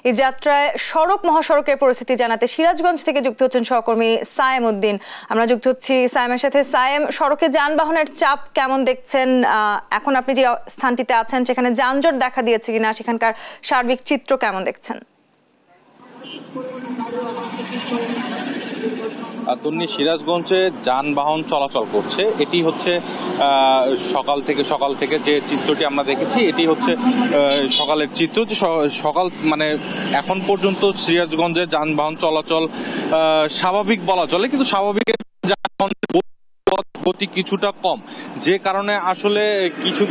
এই যাত্রায় সড়ক মহাসড়কের পরিস্থিতি জানাতে সিরাজগঞ্জ থেকে যুক্ত হচ্ছেন সহকর্মী সায়েম উদ্দিন। আমরা যুক্ত হচ্ছি সায়েমের সাথে। সায়েম, সড়কে যানবাহনের চাপ কেমন দেখছেন? এখন আপনি যে স্থানটিতে আছেন সেখানে যানজট দেখা দিয়েছে কিনা, সেখানকার সার্বিক চিত্র কেমন দেখছেন? তন্নি, সিরাজগঞ্জে যানবাহন চলাচল করছে। এটি হচ্ছে সকাল থেকে যে চিত্রটি আমরা দেখেছি, এটি হচ্ছে সকালের চিত্র। যে সকাল মানে এখন পর্যন্ত সিরাজগঞ্জে যানবাহন চলাচল স্বাভাবিক বলা চলে, কিন্তু স্বাভাবিক যানবাহন গতি কিছুটা কম, যে কারণে আসলে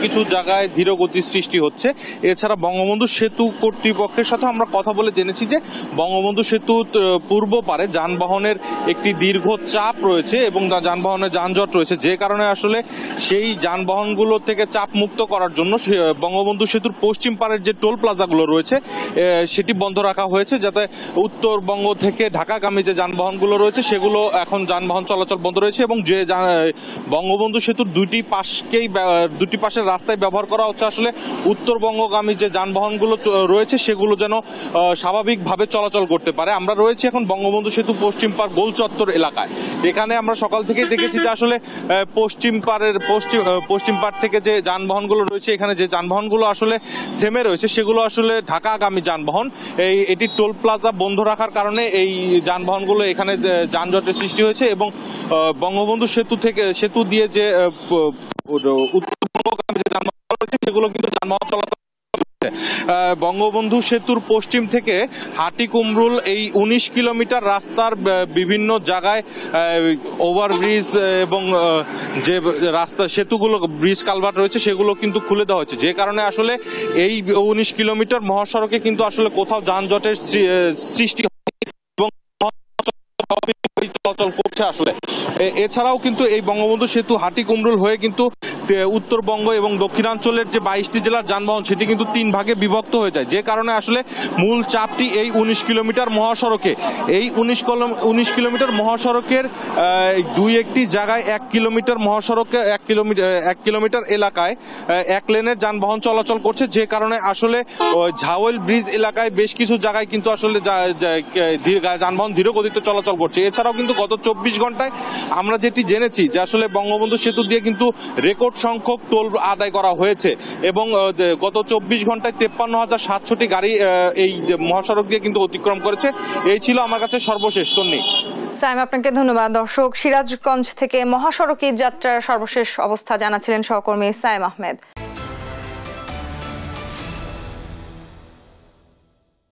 কিছু জায়গায় ধীর গতির সৃষ্টি হচ্ছে। এছাড়া বঙ্গবন্ধু সেতু কর্তৃপক্ষের সাথে আমরা কথা বলে জেনেছি যে বঙ্গবন্ধু সেতু পূর্ব পারে যানবাহনের একটি দীর্ঘ চাপ রয়েছে এবং যানবাহনের যানজট রয়েছে, যে কারণে আসলে সেই যানবাহনগুলো থেকে চাপ মুক্ত করার জন্য বঙ্গবন্ধু সেতুর পশ্চিম পারের যে টোল প্লাজাগুলো রয়েছে সেটি বন্ধ রাখা হয়েছে, যাতে উত্তরবঙ্গ থেকে ঢাকাগামী যে যানবাহনগুলো রয়েছে সেগুলো এখন যানবাহন চলাচল বন্ধ রয়েছে। এবং যে বঙ্গবন্ধু সেতুর দুটি পাশের রাস্তায় ব্যবহার করা হচ্ছে আসলে উত্তরবঙ্গগামী যে যানবাহনগুলো রয়েছে সেগুলো যেন স্বাভাবিকভাবে চলাচল করতে পারে। আমরা রয়েছি এখন বঙ্গবন্ধু সেতু পশ্চিম পার গোল চত্বর এলাকায়। এখানে আমরা সকাল থেকেই দেখেছি যে আসলে পশ্চিম পার থেকে যে যানবাহনগুলো রয়েছে, এখানে যে যানবাহনগুলো আসলে থেমে রয়েছে সেগুলো আসলে ঢাকাগামী যানবাহন। এটি টোল প্লাজা বন্ধ রাখার কারণে এই যানবাহনগুলো এখানে যানজটের সৃষ্টি হয়েছে এবং বঙ্গবন্ধু সেতু দিয়ে যে উত্তরবঙ্গগামী যে যানবাহন রয়েছে সেগুলো কিন্তু যানবাহন চলাচল। বঙ্গবন্ধু সেতুর পশ্চিম থেকে হাটিকুমরুল এই 19 কিলোমিটার রাস্তার বিভিন্ন জায়গায় ওভারব্রিজ এবং যে রাস্তা সেতুগুলো ব্রিজ কালভার্ট রয়েছে সেগুলো কিন্তু খুলে দেওয়া হয়েছে, যে কারণে আসলে এই 19 কিলোমিটার মহাসড়কে কিন্তু আসলে কোথাও যানজটের সৃষ্টি এবং চলাচল করছে আসলে। এছাড়াও কিন্তু এই বঙ্গবন্ধু সেতু হাটিকুমরুল হয়ে কিন্তু উত্তরবঙ্গ এবং দক্ষিণাঞ্চলের যে 22টি জেলার যানবাহন সেটি কিন্তু 3 ভাগে বিভক্ত হয়ে যায়, যে কারণে আসলে মূল চাপটি এই 19 কিলোমিটার মহাসড়কে। এই 19 কিলোমিটার মহাসড়কের 2-1টি জায়গায় 1 কিলোমিটার মহাসড়কে 1 কিলোমিটার এলাকায় 1 লেনের যানবাহন চলাচল করছে, যে কারণে আসলে ঝাওয়েল ব্রিজ এলাকায় বেশ কিছু জায়গায় কিন্তু আসলে যানবাহন ধীর গতিতে চলাচল করছে। এছাড়াও কিন্তু গত 24 ঘন্টায় আমরা যেটি জেনেছি যে আসলে বঙ্গবন্ধু সেতু দিয়ে কিন্তু রেকর্ড সংখ্যক টোল আদায় করা হয়েছে এবং গত 24 ঘন্টায় 53,700টি গাড়ি এই মহাসড়ক দিয়ে কিন্তু অতিক্রম করেছে। এই ছিল আমার কাছে সর্বশেষ। তন্নি, সায়েম, আপনাকে ধন্যবাদ। দর্শক, সিরাজগঞ্জ থেকে মহাসড়কের যাত্রার সর্বশেষ অবস্থা জানাচ্ছিলেন সহকর্মী সায়েম আহমেদ।